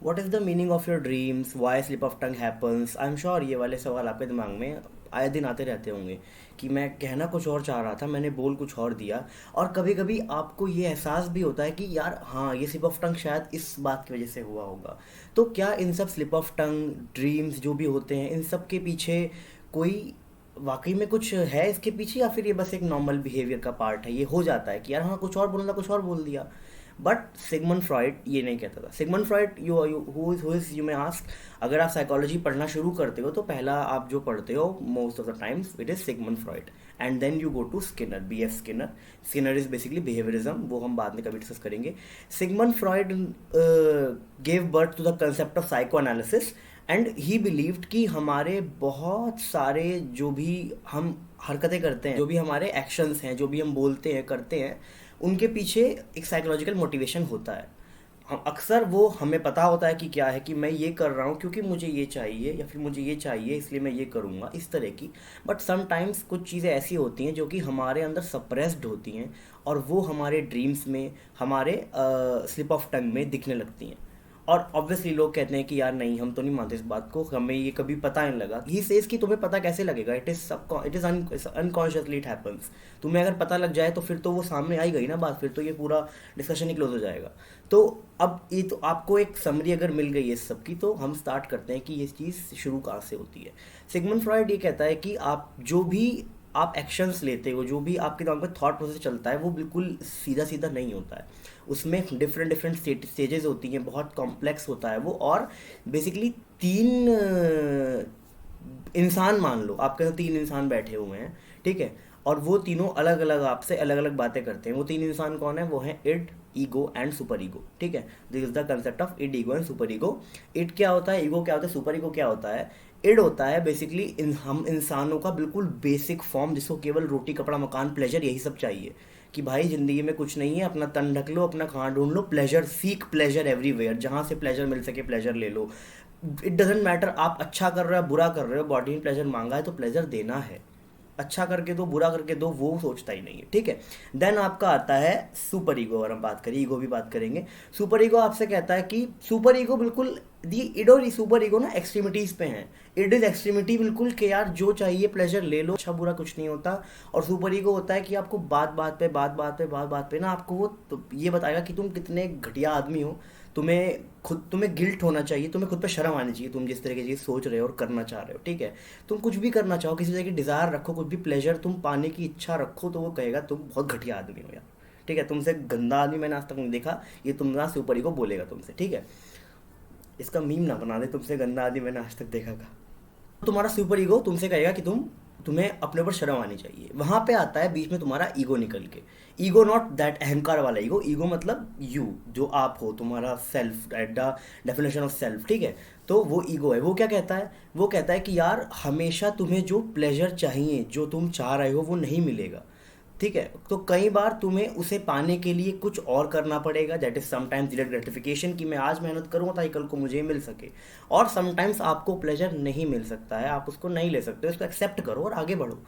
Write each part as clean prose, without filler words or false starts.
What is the meaning of your dreams, why slip of tongue happens. I am sure ये वाले सवाल आपके दिमाग में आए दिन आते रहते होंगे कि मैं कहना कुछ और चाह रहा था, मैंने बोल कुछ और दिया। और कभी कभी आपको ये एहसास भी होता है कि यार हाँ, ये स्लिप ऑफ टंग शायद इस बात की वजह से हुआ होगा। तो क्या इन सब स्लिप ऑफ टंग, ड्रीम्स जो भी होते हैं, इन सब के पीछे कोई वाकई में कुछ है इसके पीछे, या फिर ये बस एक नॉर्मल बिहेवियर का पार्ट है? ये हो जाता है कि यार हाँ, कुछ और बोलना, कुछ और बोल दिया। बट सिगमंड फ्रॉइड ये नहीं कहता था। Sigmund Freud you may ask, अगर आप साइकोलॉजी पढ़ना शुरू करते हो तो पहला आप जो पढ़ते हो most of the times it is Sigmund Freud, and then you go to Skinner, B F Skinner. Skinner is basically behaviourism, वो हम बाद में कभी डिस्कस करेंगे। Sigmund Freud gave birth to the concept of psycho analysis, and he believed कि हमारे बहुत सारे जो भी हम हरकतें करते हैं, जो भी हमारे एक्शंस हैं, जो भी हम बोलते हैं करते हैं, उनके पीछे एक साइकोलॉजिकल मोटिवेशन होता है। हम अक्सर वो हमें पता होता है कि क्या है, कि मैं ये कर रहा हूँ क्योंकि मुझे ये चाहिए, या फिर मुझे ये चाहिए इसलिए मैं ये करूँगा, इस तरह की। बट समटाइम्स कुछ चीज़ें ऐसी होती हैं जो कि हमारे अंदर सप्रेस्ड होती हैं, और वो हमारे ड्रीम्स में, हमारे स्लिप ऑफ टंग में दिखने लगती हैं। और ऑब्वियसली लोग कहते हैं कि यार नहीं, हम तो नहीं मानते इस बात को, हमें ये कभी पता नहीं लगा। ही सेज कि तुम्हें पता कैसे लगेगा, it is unconsciously it happens. तुम्हें अगर पता लग जाए तो फिर तो वो सामने आई गई ना बात, फिर तो ये पूरा डिस्कशन ही क्लोज हो जाएगा। तो अब ये तो आपको एक समरी अगर मिल गई है इस सब की, तो हम स्टार्ट करते हैं कि ये चीज़ शुरू कहाँ से होती है। सिगमंड फ्रॉइड ये कहता है कि आप जो भी आप एक्शंस लेते हो, जो भी आपके दिमाग में थॉट प्रोसेस चलता है, वो बिल्कुल सीधा सीधा नहीं होता है। उसमें डिफरेंट डिफरेंट स्टेजेस होती हैं, बहुत कॉम्प्लेक्स होता है वो। और बेसिकली तीन इंसान, मान लो आपके साथ तीन इंसान बैठे हुए हैं, ठीक है, और वो तीनों अलग अलग आपसे अलग अलग बातें करते हैं। वो तीन इंसान कौन है? वो है id, ego and super ego, ठीक है। This is the concept of id, ego and super ego. Id क्या होता है, ईगो क्या होता है, सुपर ईगो क्या होता है? इड होता है बेसिकली हम इंसानों का बिल्कुल बेसिक फॉर्म, जिसको केवल रोटी कपड़ा मकान प्लेजर यही सब चाहिए, कि भाई जिंदगी में कुछ नहीं है, अपना तन ढक लो, अपना खाना ढूंढ लो, प्लेजर सीक, प्लेजर एवरीवेयर, जहाँ से प्लेजर मिल सके प्लेजर ले लो। इट डजेंट मैटर आप अच्छा कर रहे हो बुरा कर रहे हो, बॉडी ने प्लेजर मांगा है तो प्लेजर देना है। अच्छा करके दो, बुरा करके दो, वो सोचता ही नहीं है, ठीक है। देन आपका आता है सुपर ईगो। अगर हम बात करें, ईगो भी बात करेंगे। सुपर ईगो आपसे कहता है कि सुपर ईगो बिल्कुल, दी इड और सुपर ईगो ना एक्सट्रीमिटीज पे हैं। इड इज एक्सट्रीमिटी बिल्कुल, कि यार जो चाहिए प्लेजर ले लो, अच्छा बुरा कुछ नहीं होता। और सुपर ईगो होता है कि आपको बात बात पे ना आपको वो तो ये बताएगा कि तुम कितने घटिया आदमी हो। तुम्हें गिल्ट होना चाहिए, तुम्हें खुद पे शर्म आनी चाहिए, तुम जिस तरह की चीज़ सोच रहे हो और करना चाह रहे हो, ठीक है। तुम कुछ भी करना चाहो, किसी तरह की डिज़ायर रखो, कुछ भी प्लेजर तुम पाने की इच्छा रखो, तो वो कहेगा तुम बहुत घटिया आदमी हो यार, ठीक है, तुमसे गंदा आदमी मैंने आज तक नहीं देखा, ये तुम ना सुपर ईगो बोलेगा तुमसे, ठीक है। इसका मीम ना बना दे, तुमसे गंदा आदमी मैंने आज तक देखा का। तुम्हारा सुपर ईगो तुमसे कहेगा कि तुम्हें अपने ऊपर शर्म आनी चाहिए। वहां पे आता है बीच में तुम्हारा ईगो निकल के। ईगो नॉट दैट अहंकार वाला ईगो, ईगो मतलब यू, जो आप हो, तुम्हारा self, at the definition of self, ठीक है। तो वो ईगो है। वो क्या कहता है? वो कहता है कि यार हमेशा तुम्हें जो प्लेजर चाहिए, जो तुम चाह रहे हो, वो नहीं मिलेगा, ठीक है। तो कई बार तुम्हें उसे पाने के लिए कुछ और करना पड़ेगा, that is sometimes delayed gratification, कि मैं आज मेहनत करूँगा ताकि कल को मुझे मिल सके। और समटाइम्स आपको प्लेजर नहीं मिल सकता है, आप उसको नहीं ले सकते, उसको एक्सेप्ट करो और आगे बढ़ो।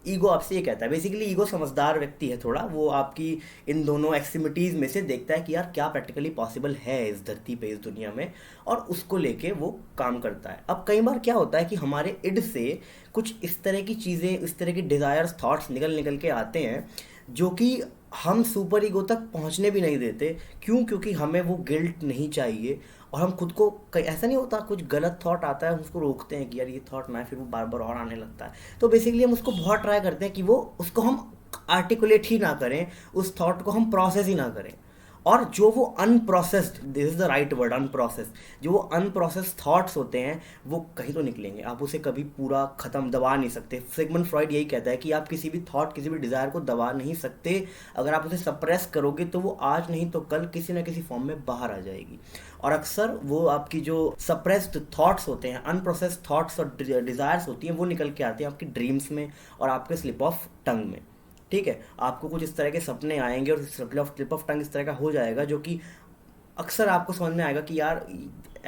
ईगो आपसे ये कहता है, बेसिकली ईगो समझदार व्यक्ति है थोड़ा, वो आपकी इन दोनों एक्सट्रीमिटीज़ में से देखता है कि यार क्या प्रैक्टिकली पॉसिबल है इस धरती पे, इस दुनिया में, और उसको लेके वो काम करता है। अब कई बार क्या होता है कि हमारे इड से कुछ इस तरह की चीज़ें, इस तरह की डिज़ायर्स, थॉट्स निकल निकल के आते हैं, जो कि हम सुपर ईगो तक पहुंचने भी नहीं देते। क्यों? क्योंकि हमें वो गिल्ट नहीं चाहिए, और हम खुद को ऐसा नहीं होता, कुछ गलत थॉट आता है, हम उसको रोकते हैं कि यार ये थॉट ना, फिर वो बार बार और आने लगता है। तो बेसिकली हम उसको बहुत ट्राई करते हैं कि वो उसको हम आर्टिकुलेट ही ना करें, उस थॉट को हम प्रोसेस ही ना करें। और जो वो unprocessed, this is the right word, unprocessed, जो वो अनप्रोसेस्ड थॉट्स होते हैं, वो कहीं तो निकलेंगे, आप उसे कभी पूरा खत्म दबा नहीं सकते। सिगमंड फ्रॉइड यही कहता है कि आप किसी भी थॉट, किसी भी डिज़ायर को दबा नहीं सकते। अगर आप उसे सप्रेस करोगे तो वो आज नहीं तो कल किसी ना किसी फॉर्म में बाहर आ जाएगी। और अक्सर वो आपकी जो सप्रेस्ड थॉट्स होते हैं, अनप्रोसेस्ड थॉट्स और डिज़ायर्स होती हैं, वो निकल के आती हैं आपकी ड्रीम्स में और आपके स्लिप ऑफ टंग में, ठीक है। आपको कुछ इस तरह के सपने आएंगे और स्लिप ऑफ टंग इस तरह का हो जाएगा, जो कि अक्सर आपको समझ में आएगा कि यार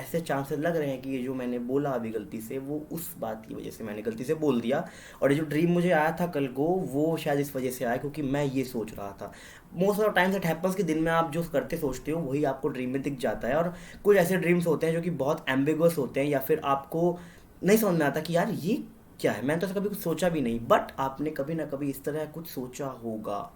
ऐसे चांसेस लग रहे हैं कि ये जो मैंने बोला अभी गलती से, वो उस बात की वजह से मैंने गलती से बोल दिया, और ये जो ड्रीम मुझे आया था कल को, वो शायद इस वजह से आया क्योंकि मैं ये सोच रहा था। Most of the times it happens कि दिन में आप जो करते सोचते हो वही आपको ड्रीम में दिख जाता है। और कुछ ऐसे ड्रीम्स होते हैं जो कि बहुत एम्बिगुअस होते हैं, या फिर आपको नहीं समझ में आता कि यार ये क्या है, मैंने तो ऐसा कभी कुछ सोचा भी नहीं, बट आपने कभी ना कभी इस तरह कुछ सोचा होगा।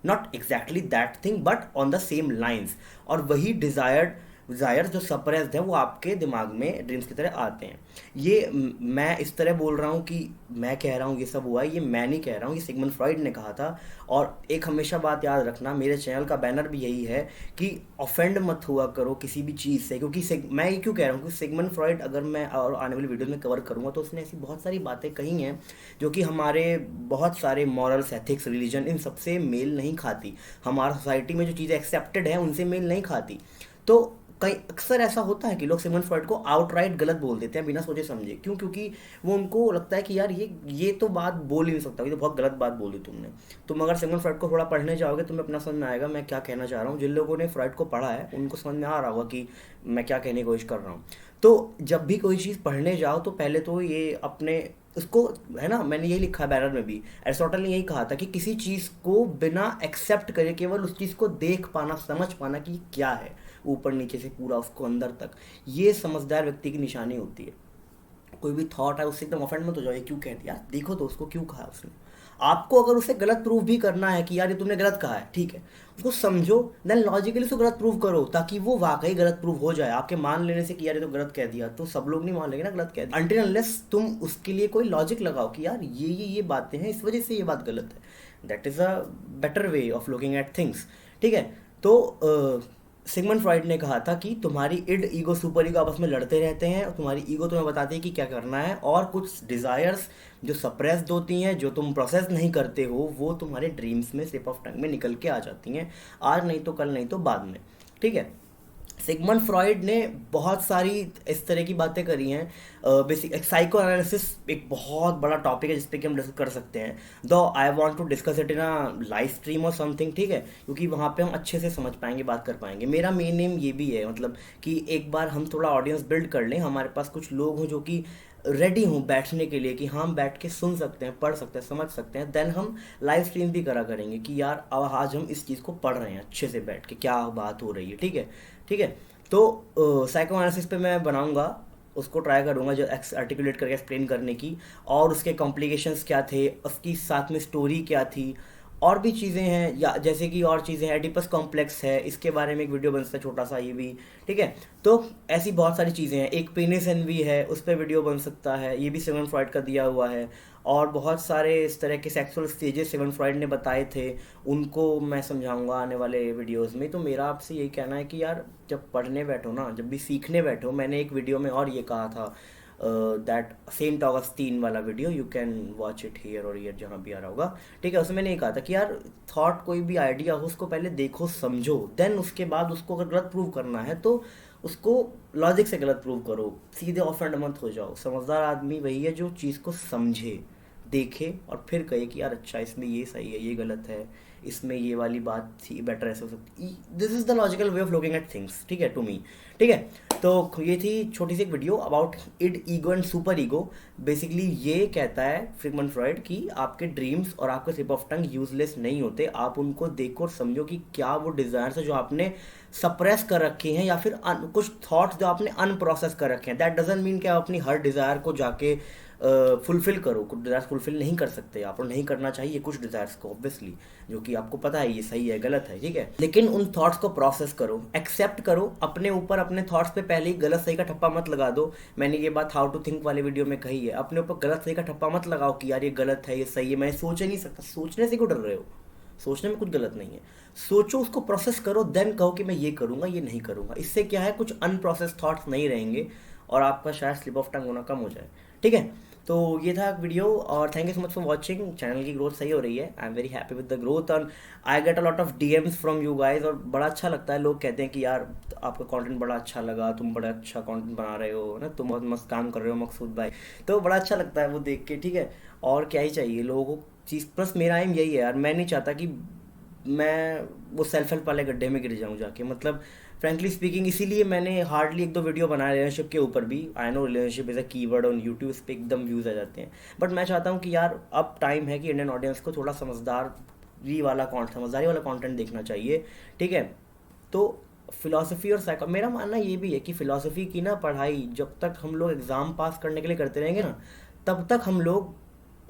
Not exactly that thing but on the same lines. और वही डिजायर्स जो सप्रेस्ड है वो आपके दिमाग में ड्रीम्स की तरह आते हैं। ये मैं इस तरह बोल रहा हूँ कि मैं कह रहा हूँ ये सब हुआ है, ये मैं नहीं कह रहा हूँ, ये सिगमंड फ्रॉइड ने कहा था। और एक हमेशा बात याद रखना, मेरे चैनल का बैनर भी यही है कि ऑफेंड मत हुआ करो किसी भी चीज़ से, क्योंकि मैं ये क्यों कह रहा हूँ कि सिगमंड फ्रॉइड अगर मैं और आने वाली वीडियो में कवर करूँगा तो उसने ऐसी बहुत सारी बातें कही हैं जो कि हमारे बहुत सारे मॉरल्स, एथिक्स, रिलीजन, इन सबसे मेल नहीं खाती। हमारा सोसाइटी में जो चीज़ें एक्सेप्टेड है उनसे मेल नहीं खाती। तो कई अक्सर ऐसा होता है कि लोग सिगमंड फ्रॉइड को आउटराइट गलत बोल देते हैं बिना सोचे समझे। क्यों? क्योंकि वो उनको लगता है कि यार ये तो बात बोल ही नहीं सकता, ये तो बहुत गलत बात बोली तुमने। तुम अगर सिगमंड फ्रॉइड को थोड़ा पढ़ने जाओगे तुम्हें अपना समझ में आएगा मैं क्या कहना चाह रहा हूँ। जिन लोगों ने फ्रॉइड को पढ़ा है उनको समझ में आ रहा होगा कि मैं क्या कहने की कोशिश कर रहा हूँ। तो जब भी कोई चीज़ पढ़ने जाओ तो पहले तो ये अपने उसको, है ना, मैंने यही लिखा है बैनर में भी, एरिस्टोटल ने यही कहा था कि किसी चीज़ को बिना एक्सेप्ट करे केवल उस चीज़ को देख पाना, समझ पाना कि क्या है, ऊपर नीचे से पूरा उसको अंदर तक, ये समझदार व्यक्ति की निशानी होती है। कोई भी थॉट है उससे एकदम ऑफेंड मत हो जाओ, ये क्यों कह दिया, देखो तो उसको क्यों कहा उसने। आपको अगर उसे गलत प्रूफ भी करना है कि यार ये तुमने गलत कहा है, ठीक है, उसको समझो, देन लॉजिकली उसको गलत प्रूफ करो ताकि वो वाकई गलत प्रूफ हो जाए। आपके मान लेने से कि यार ये तो गलत कह दिया तो सब लोग नहीं मान लेंगे ना गलत कह दिया, अनटिल अनलेस तुम उसके लिए कोई लॉजिक लगाओ कि यार ये बातें हैं, इस वजह से ये बात गलत है। That is a better way of looking at things. ठीक है, तो सिगमंड फ्रॉइड ने कहा था कि तुम्हारी इड, ईगो, सुपर ईगो आपस में लड़ते रहते हैं और तुम्हारी ईगो तुम्हें बताती है कि क्या करना है, और कुछ डिज़ायर्स जो सप्रेस्ड होती हैं, जो तुम प्रोसेस नहीं करते हो, वो तुम्हारे ड्रीम्स में, स्लिप ऑफ टंग में निकल के आ जाती हैं, आज नहीं तो कल, नहीं तो बाद में। ठीक है, सिगमंड फ्रॉइड ने बहुत सारी इस तरह की बातें करी हैं। बेसिक साइको एनालिसिस एक बहुत बड़ा टॉपिक है जिस पे कि हम डिस्कस कर सकते हैं, though I want to discuss it in a live stream और समथिंग। ठीक है, क्योंकि वहाँ पे हम अच्छे से समझ पाएंगे, बात कर पाएंगे। मेरा मेन एम ये भी है, मतलब कि एक बार हम थोड़ा ऑडियंस बिल्ड कर लें, हमारे पास कुछ लोग हों जो कि रेडी हूँ बैठने के लिए, कि हम बैठ के सुन सकते हैं, पढ़ सकते हैं, समझ सकते हैं। देन हम लाइव स्ट्रीम भी करा करेंगे कि यार अब आज हम इस चीज़ को पढ़ रहे हैं अच्छे से बैठ के, क्या बात हो रही है। ठीक है, ठीक है, तो साइको एनालिसिस पे मैं बनाऊंगा, उसको ट्राई करूंगा जो आर्टिकुलेट करके एक्सप्लेन करने की, और उसके कॉम्प्लिकेशंस क्या थे, उसकी साथ में स्टोरी क्या थी, और भी चीज़ें हैं, या जैसे कि और चीज़ें हैं, एडिपस कॉम्प्लेक्स है, इसके बारे में एक वीडियो बनता है छोटा सा ये भी। ठीक है, तो ऐसी बहुत सारी चीज़ें हैं, एक पेनिस एनवी है, उस पर वीडियो बन सकता है, ये भी सिगमंड फ्रॉइड का दिया हुआ है। और बहुत सारे इस तरह के सेक्सुअल स्टेजेस सिगमंड फ्रॉइड ने बताए थे, उनको मैं समझाऊंगा आने वाले वीडियोस में। तो मेरा आपसे यही कहना है कि यार जब पढ़ने बैठो ना, जब भी सीखने बैठो, मैंने एक वीडियो में और ये कहा था, दैट सेंट ऑगस्टीन वाला video, you can watch it here और हियर जहाँ भी आ रहा होगा। ठीक है, उसमें मैंने ये कहा था कि यार थॉट, कोई भी आइडिया हो उसको पहले देखो, समझो, देन उसके बाद उसको अगर गलत प्रूव करना है तो उसको लॉजिक से गलत प्रूव करो, सीधे ऑफेंड मत हो जाओ। समझदार आदमी वही है जो चीज़ को समझे, देखे और फिर कहे कि यार अच्छा इसमें ये सही है, ये गलत है, इसमें ये वाली बात थी, बेटर ऐसे हो सकती। This is the logical way of looking at things. ठीक है, टू मी। ठीक है, तो ये थी छोटी सी एक video about id, ego and super ego. Basically ये कहता है सिगमंड फ्रॉइड कि आपके ड्रीम्स और आपके स्लिप ऑफ टंग यूजलेस नहीं होते, आप उनको देखो और समझो कि क्या वो डिज़ायर्स है जो आपने सप्रेस कर रखे हैं, या फिर कुछ थॉट्स जो आपने अनप्रोसेस कर रखे हैं। दैट डजंट मीन कि आप अपनी हर डिज़ायर को जाके फुलफिल करो। कुछ डिज़ायर्स फुलफिल नहीं कर सकते आप, और नहीं करना चाहिए कुछ डिज़ायर्स को ऑब्वियसली, जो कि आपको पता है ये सही है गलत है। ठीक है, लेकिन उन थॉट्स को प्रोसेस करो, एक्सेप्ट करो, अपने ऊपर अपने थॉट्स पे पहले ही गलत सही का ठप्पा मत लगा दो। मैंने ये बात हाउ टू थिंक वाले वीडियो में कही है, अपने ऊपर गलत सही का ठप्पा मत लगाओ कि यार ये गलत है, ये सही है, मैं सोच ही नहीं सकता। सोचने से क्यों डर रहे हो? सोचने में कुछ गलत नहीं है, सोचो, उसको प्रोसेस करो, देन कहो कि मैं ये करूँगा, ये नहीं करूँगा। इससे क्या है, कुछ अनप्रोसेस थॉट्स नहीं रहेंगे और आपका शायद स्लिप ऑफ टंग होना कम हो जाए। ठीक है, तो ये था वीडियो, और thank you so much for watching. Channel की ग्रोथ सही हो रही है, I am very happy with the growth, और I get a lot of DMs from you guys, और बड़ा अच्छा लगता है। लोग कहते हैं कि यार आपका कंटेंट बड़ा अच्छा लगा, तुम बड़ा अच्छा कंटेंट बना रहे हो ना, तुम बहुत मस्त काम कर रहे हो मकसूद भाई, तो बड़ा अच्छा लगता है वो देख के। ठीक है, और क्या ही चाहिए लोगों को चीज़, प्लस मेरा एम यही है यार, मैं नहीं चाहता कि मैं वो सेल्फ हेल्प वाले गड्ढे में गिर जाऊँ जाके। मतलब फ्रेंकली स्पीकिंग इसीलिए मैंने हार्डली 1-2 वीडियो बनाए रिलेशनशिप के ऊपर भी। I know relationship is a keyword on YouTube, इस पर एकदम व्यूज़ आ जाते हैं, बट मैं चाहता हूँ कि यार अब टाइम है कि इंडियन ऑडियंस को थोड़ा समझदारी वाला कंटेंट देखना चाहिए, ठीक है। तो फिलॉसफी और साइको, मेरा मानना ये भी है कि फिलॉसफी की ना पढ़ाई जब तक हम लोग एग्ज़ाम पास करने के लिए करते रहेंगे ना, तब तक हम लोग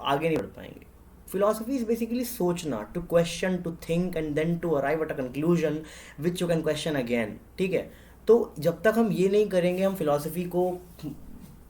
आगे नहीं बढ़ पाएंगे। फिलॉसफी इज बेसिकली सोचना, to question, to think and then to arrive at a conclusion which you can question again, ठीक है। तो जब तक हम ये नहीं करेंगे, हम फिलॉसफी को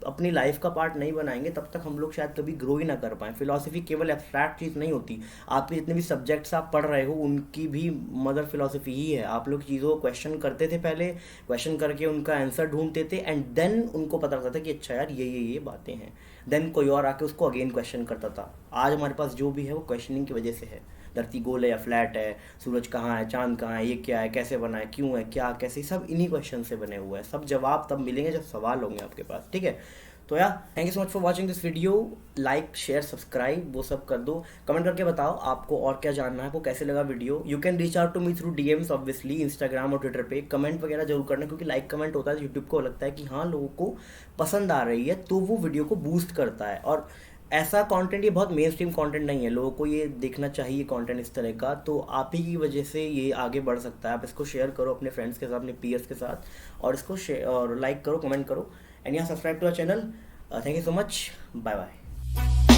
अपनी लाइफ का पार्ट नहीं बनाएंगे, तब तक हम लोग शायद कभी ग्रो ही ना कर पाएँ। फिलॉसफी केवल एब्स्ट्रैक्ट चीज़ नहीं होती, आपके जितने भी सब्जेक्ट्स आप पढ़ रहे हो उनकी भी मदर फिलॉसफी ही है। आप लोग चीज़ों को क्वेश्चन करते थे, पहले क्वेश्चन करके उनका आंसर ढूंढते थे, एंड देन उनको पता लगता था कि अच्छा यार ये बातें हैं, देन कोई और आके उसको अगेन क्वेश्चन करता था। आज हमारे पास जो भी है वो क्वेश्चनिंग की वजह से है। धरती गोल है या फ्लैट है, सूरज कहाँ है, चांद कहाँ है, ये क्या है, कैसे बना है, क्यों है, क्या कैसे, सब इन्हीं क्वेश्चन से बने हुए हैं। सब जवाब तब मिलेंगे जब सवाल होंगे आपके पास, ठीक है। तो यार thank you so much for watching this video. Like share subscribe वो सब कर दो। कमेंट करके बताओ आपको और क्या जानना है, आपको कैसे लगा video. You can reach out to me through DMs obviously, Instagram और ट्विटर पे। कमेंट वगैरह जरूर करना, क्योंकि लाइक कमेंट होता है यूट्यूब को लगता है कि हाँ लोगों को पसंद आ रही है, तो वो वीडियो को बूस्ट करता है। और ऐसा कंटेंट, ये बहुत मेन स्ट्रीम कॉन्टेंट नहीं है, लोगों को ये देखना चाहिए कंटेंट इस तरह का, तो आप ही की वजह से ये आगे बढ़ सकता है। आप इसको शेयर करो अपने फ्रेंड्स के साथ, अपने पीयर्स के साथ, और इसको शेयर और लाइक करो, कमेंट करो, एंड यहाँ subscribe to our channel. Thank you so much. Bye bye.